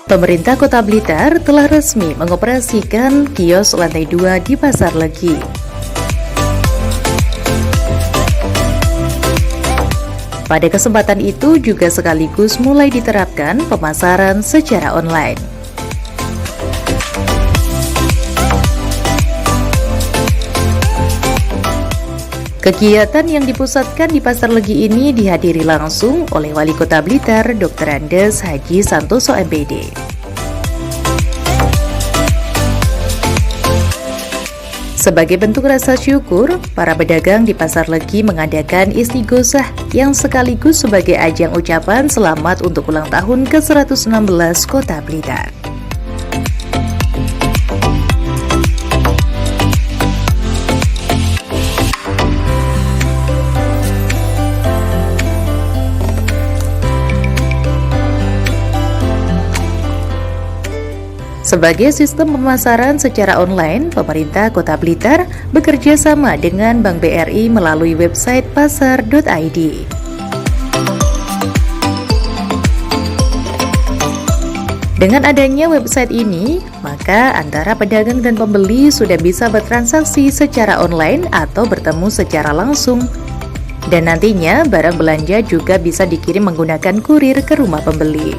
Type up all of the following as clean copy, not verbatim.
Pemerintah Kota Blitar telah resmi mengoperasikan kios lantai 2 di Pasar Legi. Pada kesempatan itu juga sekaligus mulai diterapkan pemasaran secara online. Kegiatan yang dipusatkan di Pasar Legi ini dihadiri langsung oleh Wali Kota Blitar, Dr. Andes Haji Santoso MPD. Sebagai bentuk rasa syukur, para pedagang di Pasar Legi mengadakan istighosah yang sekaligus sebagai ajang ucapan selamat untuk ulang tahun ke-116 Kota Blitar. Sebagai sistem pemasaran secara online, pemerintah Kota Blitar bekerja sama dengan Bank BRI melalui website pasar.id. Dengan adanya website ini, maka antara pedagang dan pembeli sudah bisa bertransaksi secara online atau bertemu secara langsung. Dan nantinya barang belanja juga bisa dikirim menggunakan kurir ke rumah pembeli.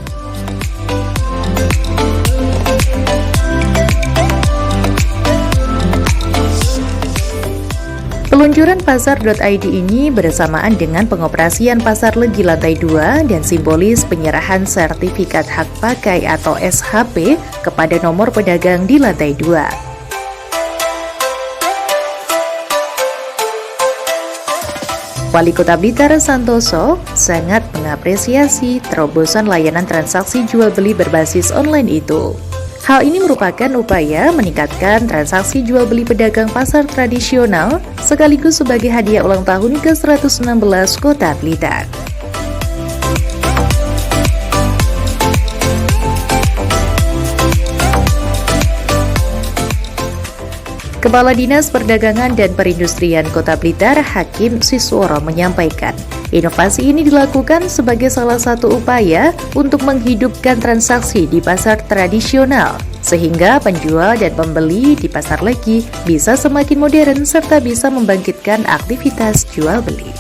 Peluncuran pasar.id ini bersamaan dengan pengoperasian Pasar Legi lantai 2 dan simbolis penyerahan sertifikat hak pakai atau SHP kepada nomor pedagang di lantai 2. Wali Kota Blitar Santoso sangat mengapresiasi terobosan layanan transaksi jual beli berbasis online itu. Hal ini merupakan upaya meningkatkan transaksi jual beli pedagang pasar tradisional sekaligus sebagai hadiah ulang tahun ke-116 Kota Blitar. Kepala Dinas Perdagangan dan Perindustrian Kota Blitar, Hakim Sisworo menyampaikan, inovasi ini dilakukan sebagai salah satu upaya untuk menghidupkan transaksi di pasar tradisional, sehingga penjual dan pembeli di Pasar Legi bisa semakin modern serta bisa membangkitkan aktivitas jual beli.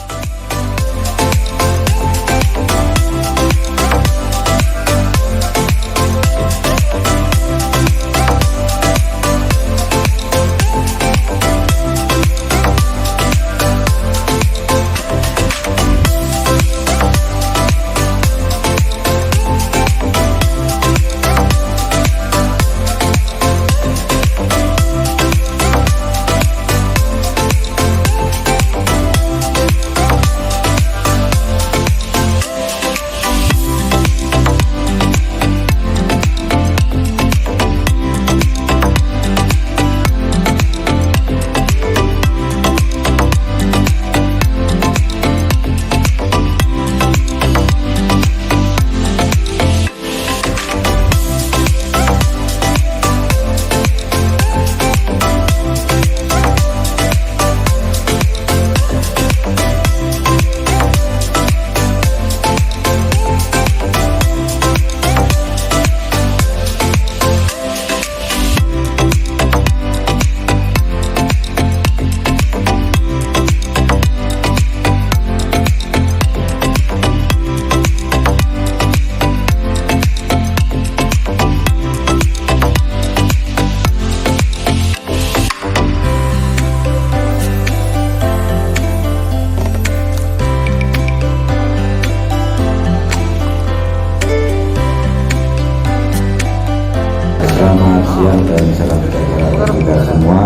Selamat siang dan salam sejahtera kita semua.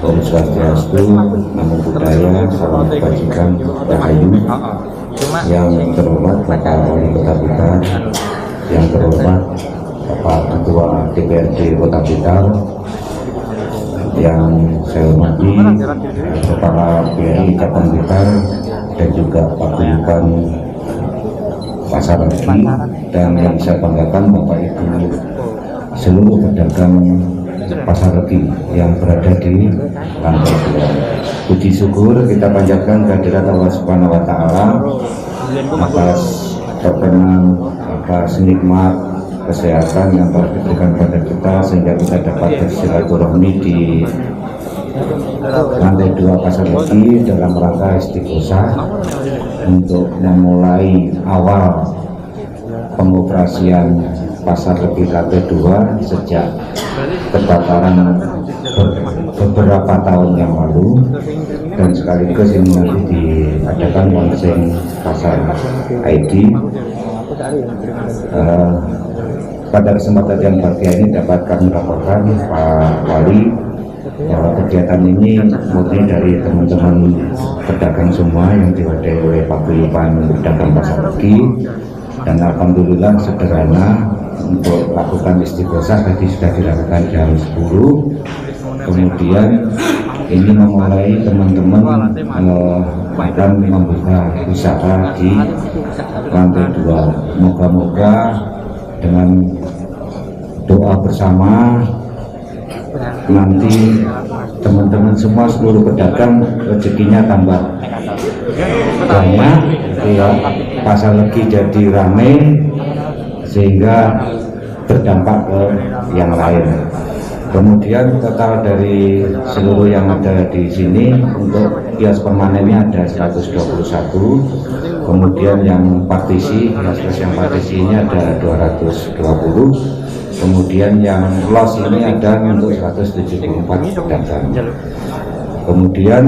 Om Swastiastu, Namo Buddhaya, salam kebajikan, rahayu. Yang terhormat Bapak Wali Kota Blitar, yang terhormat Bapak Ketua DPRD Kota Blitar, yang saya hormati Kepala BRI Cabang Blitar dan juga Pak Guyuban Pasar Legi, dan yang saya banggakan Bapak Ibu seluruh pedagang Pasar Legi yang berada di lantai 2. Puji syukur kita panjatkan kehadirat Allah Subhanahu wa Ta'ala atas kebenaran, atas nikmat kesehatan yang telah diberikan pada kita sehingga kita dapat bersilaturahmi di lantai 2 Pasar Legi dalam rangka istighosah untuk memulai awal pengoperasian Pasar Legi lantai 2 sejak kebakaran beberapa tahun yang lalu, dan sekaligus ini nanti diadakan launching Pasar ID. Pada kesempatan yang bahagia ini dapat kami laporkan Pak Wali bahwa kegiatan ini murni dari teman-teman pedagang semua yang diwadahi oleh Paguyuban Pedagang Pasar Legi, dan alhamdulillah sederhana untuk lakukan istighosah tadi sudah dilakukan jam 10. Kemudian ini memulai teman-teman akan membuka usaha di lantai 2. Moga-moga dengan doa bersama nanti teman-teman semua seluruh pedagang rezekinya tambah banyak, ya, Pasar Legi jadi ramai sehingga berdampak ke yang lain. Kemudian total dari seluruh yang ada di sini untuk kios permanennya ada 121, kemudian yang partisi, kios yang partisi ini ada 220, kemudian yang los ini ada untuk 174 pedagang. Kemudian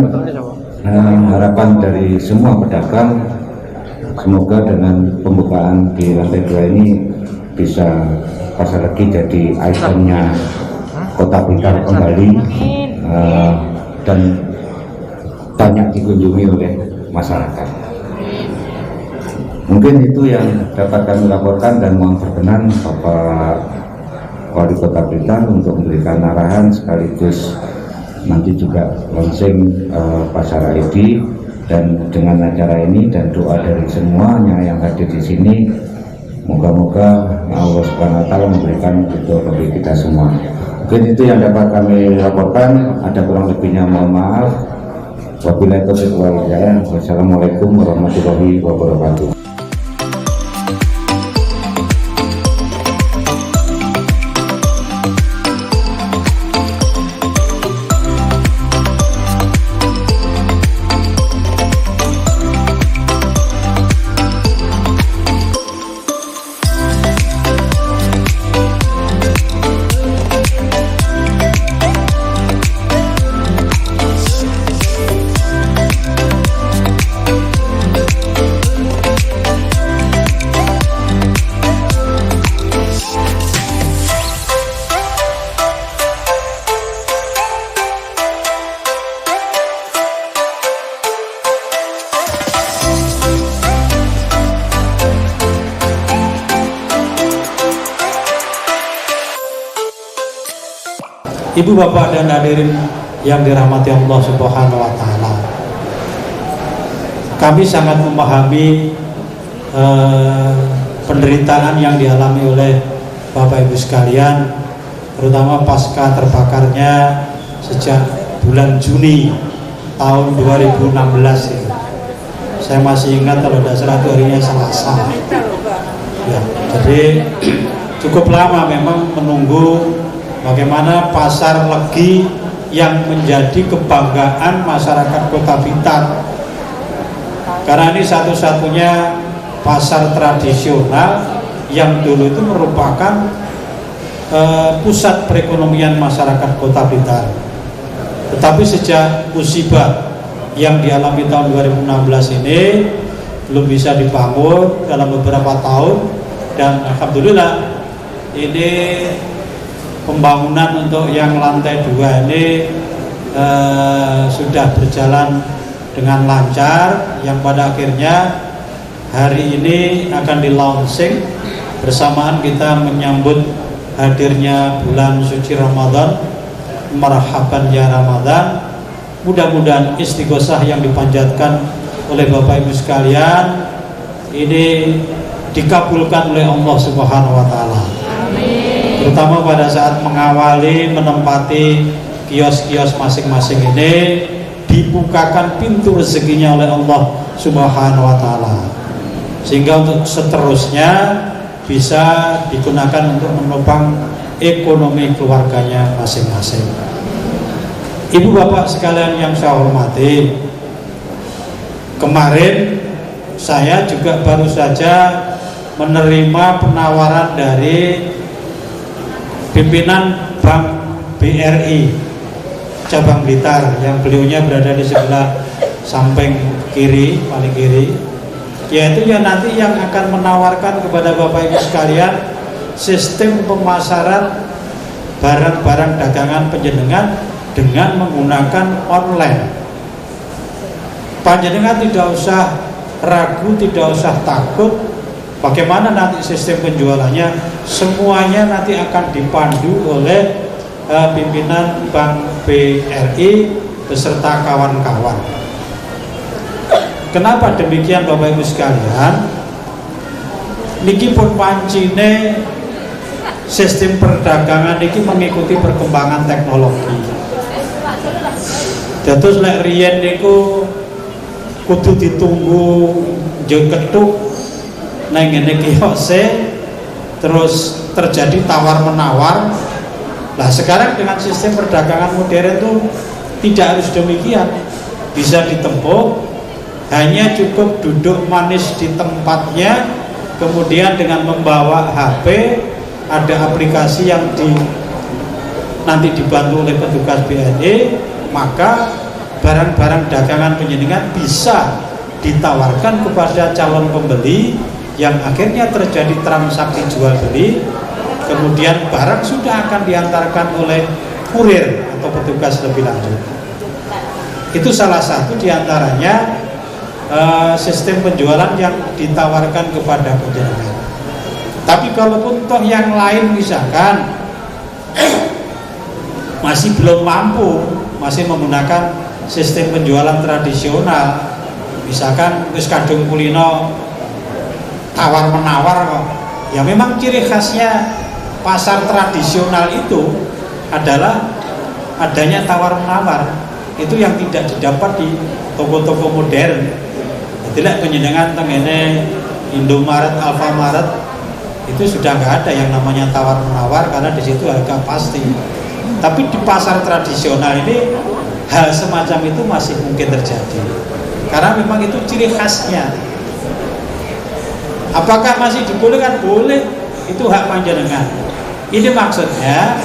harapan dari semua pedagang semoga dengan pembukaan di lantai 2 ini bisa Pasar Legi jadi ikonnya Kota Blitar kembali dan banyak dikunjungi oleh masyarakat. Mungkin itu yang dapat kami laporkan, dan mohon berkenan Bapak Wali Kota Blitar untuk memberikan arahan sekaligus nanti juga launching Pasar ID. Dan dengan acara ini dan doa dari semuanya yang hadir di sini, moga-moga Allah Subhanahu wa Ta'ala memberikan itu bagi kita semua. Mungkin itu yang dapat kami laporkan, ada kurang lebihnya mohon maaf. Wabillahi taufiq wal hidayah. Wassalamualaikum warahmatullahi wabarakatuh. Ibu bapak dan hadirin yang dirahmati Allah Subhanahu wa Ta'ala, kami sangat memahami penderitaan yang dialami oleh Bapak Ibu sekalian, terutama pasca terbakarnya sejak bulan Juni tahun 2016 ini. Saya masih ingat kalau tidak salah harinya Selasa. Ya, jadi cukup lama memang menunggu bagaimana Pasar Legi yang menjadi kebanggaan masyarakat Kota Blitar, karena ini satu-satunya pasar tradisional yang dulu itu merupakan pusat perekonomian masyarakat Kota Blitar. Tetapi sejak musibah yang dialami tahun 2016 ini belum bisa dibangun dalam beberapa tahun, dan alhamdulillah ini pembangunan untuk yang lantai 2 ini sudah berjalan dengan lancar, yang pada akhirnya hari ini akan di launching bersamaan kita menyambut hadirnya bulan suci Ramadan. Marhaban ya Ramadan. Mudah-mudahan istighosah yang dipanjatkan oleh Bapak Ibu sekalian ini dikabulkan oleh Allah Subhanahu wa Ta'ala. Terutama pada saat mengawali menempati kios-kios masing-masing ini, dibukakan pintu rezekinya oleh Allah Subhanahu wa Ta'ala, sehingga untuk seterusnya bisa digunakan untuk menopang ekonomi keluarganya masing-masing. Ibu bapak sekalian yang saya hormati, kemarin saya juga baru saja menerima penawaran dari pimpinan Bank BRI cabang Blitar, yang beliaunya berada di sebelah samping kiri, paling kiri, yaitu yang nanti yang akan menawarkan kepada Bapak Ibu sekalian sistem pemasaran barang-barang dagangan panjenengan dengan menggunakan online. Panjenengan tidak usah ragu, tidak usah takut bagaimana nanti sistem penjualannya, semuanya nanti akan dipandu oleh pimpinan Bank BRI beserta kawan-kawan. Kenapa demikian Bapak Ibu sekalian? Niki pun pancine sistem perdagangan niki mengikuti perkembangan teknologi. Dados lek riyen niku kudu ditunggu jeng ketuk nang ngene kiose, terus terjadi tawar menawar. Nah sekarang dengan sistem perdagangan modern itu tidak harus demikian, bisa ditempuh, hanya cukup duduk manis di tempatnya, kemudian dengan membawa HP, ada aplikasi yang nanti dibantu oleh petugas BNI, maka barang-barang dagangan panjenengan bisa ditawarkan kepada calon pembeli, yang akhirnya terjadi transaksi jual beli. Kemudian barang sudah akan diantarkan oleh kurir atau petugas lebih lanjut. Itu salah satu diantaranya sistem penjualan yang ditawarkan kepada penjenengan. Tapi kalaupun toh yang lain misalkan masih belum mampu, masih menggunakan sistem penjualan tradisional, misalkan wis kadung kulino tawar menawar kok, ya memang ciri khasnya pasar tradisional itu adalah adanya tawar menawar. Itu yang tidak didapat di toko-toko modern. Tidak penjenengan tengene Indomaret, Alfamaret itu sudah nggak ada yang namanya tawar menawar, karena di situ harga pasti. Tapi di pasar tradisional ini hal semacam itu masih mungkin terjadi, karena memang itu ciri khasnya. Apakah masih dibolehkan? Boleh, itu hak panjenengan. Ini maksudnya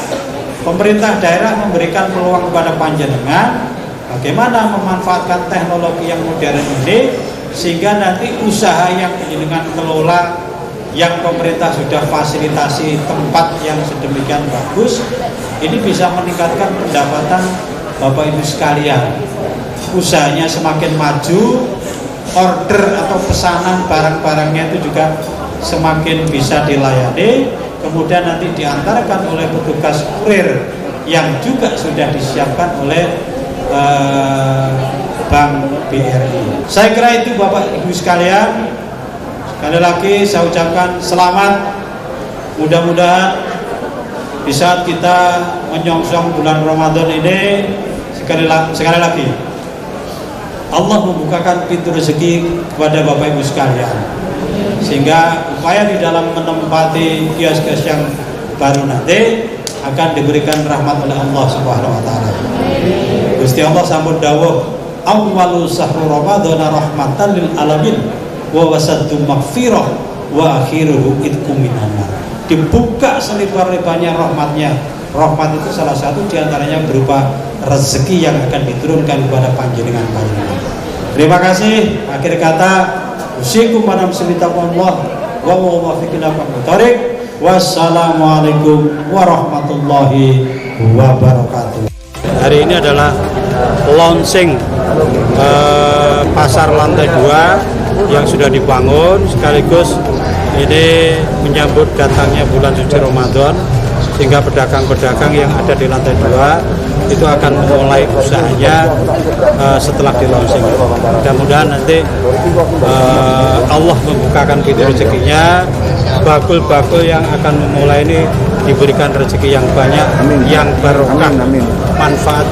pemerintah daerah memberikan peluang kepada panjenengan bagaimana memanfaatkan teknologi yang modern ini, sehingga nanti usaha yang panjenengan kelola, yang pemerintah sudah fasilitasi tempat yang sedemikian bagus, ini bisa meningkatkan pendapatan Bapak Ibu sekalian. Usahanya semakin maju, order atau pesanan barang-barangnya itu juga semakin bisa dilayani, kemudian nanti diantarkan oleh petugas kurir yang juga sudah disiapkan oleh Bank BRI. Saya kira itu Bapak Ibu sekalian. Sekali lagi saya ucapkan selamat. Mudah-mudahan di saat kita menyongsong bulan Ramadan ini, sekali lagi Allah membukakan pintu rezeki kepada Bapak Ibu sekalian, sehingga upaya di dalam menempati kios-kios yang baru nanti akan diberikan rahmat oleh Allah Subhanahu wa taala. Gusti Allah sambut dawuh, awwalu sahru Ramadan rahmatan lil alamin wa wasaddu maghfirah wa akhiruhu idkum minan nar. Dibuka selebar-lebarnya rahmatnya. Rahmat itu salah satu diantaranya berupa rezeki yang akan diturunkan kepada panjenengan. Terima kasih. Akhir kata, usikum manam sebitakumullah wa muwaffiqina thariq. Wassalamualaikum warahmatullahi wabarakatuh. Hari ini adalah launching pasar lantai 2 yang sudah dibangun, sekaligus ini menyambut datangnya bulan suci Ramadan, sehingga pedagang-pedagang yang ada di lantai 2 itu akan memulai usahanya setelah di launching. Mudah-mudahan nanti Allah membukakan pintu rezekinya, bakul-bakul yang akan memulai ini diberikan rezeki yang banyak, yang barokah, manfaat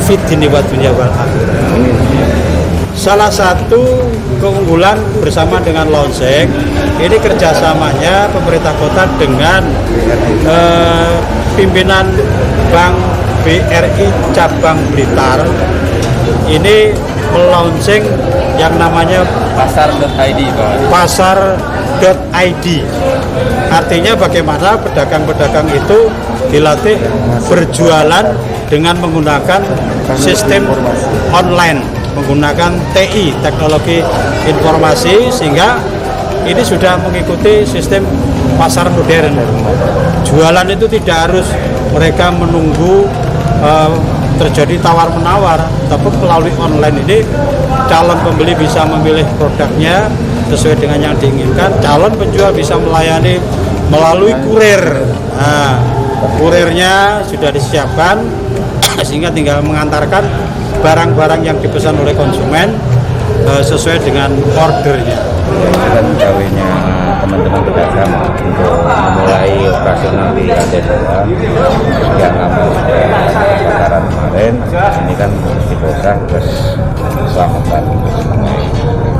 fit dini wa dunya wal akhirah. salah satu keunggulan bersama dengan Lonseng ini kerjasamanya pemerintah kota dengan pimpinan Bank BRI cabang Blitar ini melaunching yang namanya pasar.id. pasar.id. Artinya bagaimana pedagang-pedagang itu dilatih berjualan dengan menggunakan sistem online, menggunakan TI, teknologi informasi, sehingga ini sudah mengikuti sistem pasar modern. Jualan itu tidak harus mereka menunggu terjadi tawar-menawar, tapi melalui online ini calon pembeli bisa memilih produknya sesuai dengan yang diinginkan, calon penjual bisa melayani melalui kurir. Nah, kurirnya sudah disiapkan sehingga tinggal mengantarkan barang-barang yang dipesan oleh konsumen sesuai dengan ordernya. Dan pegawainya teman-teman pedagang untuk memulai operasional di lantai 2 yang lama kebakaran kemarin, ini kan dibongkar terus selamatkan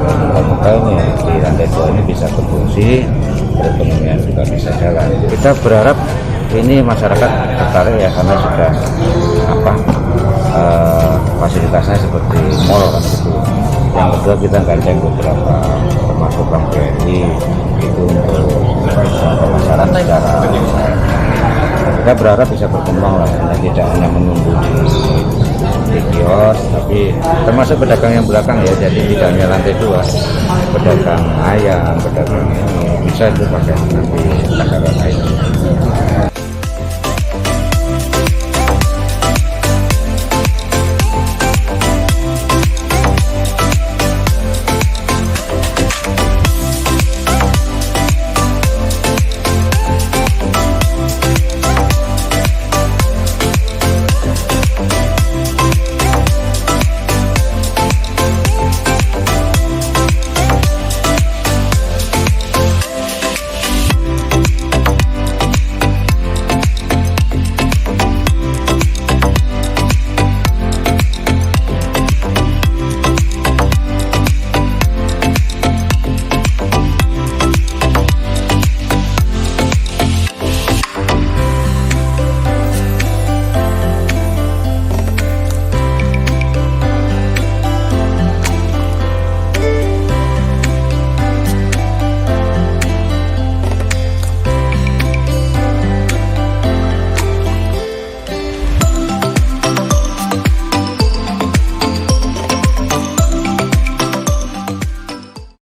moga-moga ini di lantai 2 ini bisa berfungsi, perekonomian juga bisa jalan. Kita berharap ini masyarakat tertarik ya, karena sudah fasilitasnya seperti mall kan gitu. Yang kedua, kita gandeng beberapa termasuk Bank BRI itu untuk pemasaran secara kita berharap bisa berkembang lah, tidak hanya menunggu di kios, tapi termasuk pedagang yang belakang ya, jadi tidak hanya lantai 2, pedagang ayam, pedagang ini bisa itu pakai nanti pedagang lain.